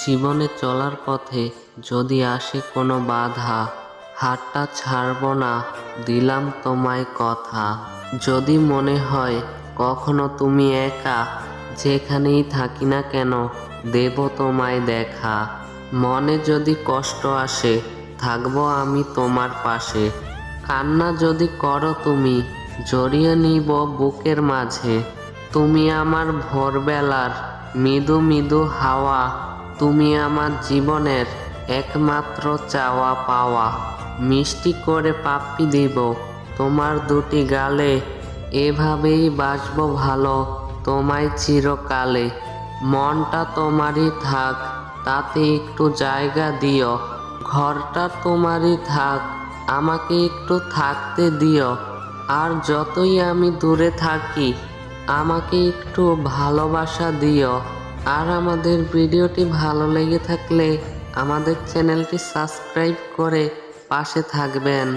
জীবনে চলার পথে যদি আসে কোনো বাধা, হাতটা ছাড়ব না, দিলাম তোমায় কথা। যদি মনে হয় কখনো তুমি একা, যেখানেই থাকি না কেন দেব তোমায় দেখা। মনে যদি কষ্ট আসে, থাকবো আমি তোমার পাশে। কান্না যদি করো তুমি, জড়িয়ে নিব বুকের মাঝে। তুমি আমার ভোরবেলার মৃদু মৃদু হাওয়া, তুমি আমার জীবনের একমাত্র চাওয়া পাওয়া। মিষ্টি করে পাপ্পি দিব তোমার দুটি গালে, এভাবেই বাসবো ভালো তোমায় চিরকালে। মনটা তোমারই থাক, তাতে একটু জায়গা দিও। ঘরটা তোমারই থাক, আমাকে একটু থাকতে দিও। আর যতই আমি দূরে থাকি, আমাকে একটু ভালোবাসা দিও। আর আমাদের ভিডিওটি ভালো লেগে থাকলে আমাদের চ্যানেলটি সাবস্ক্রাইব করে পাশে থাকবেন।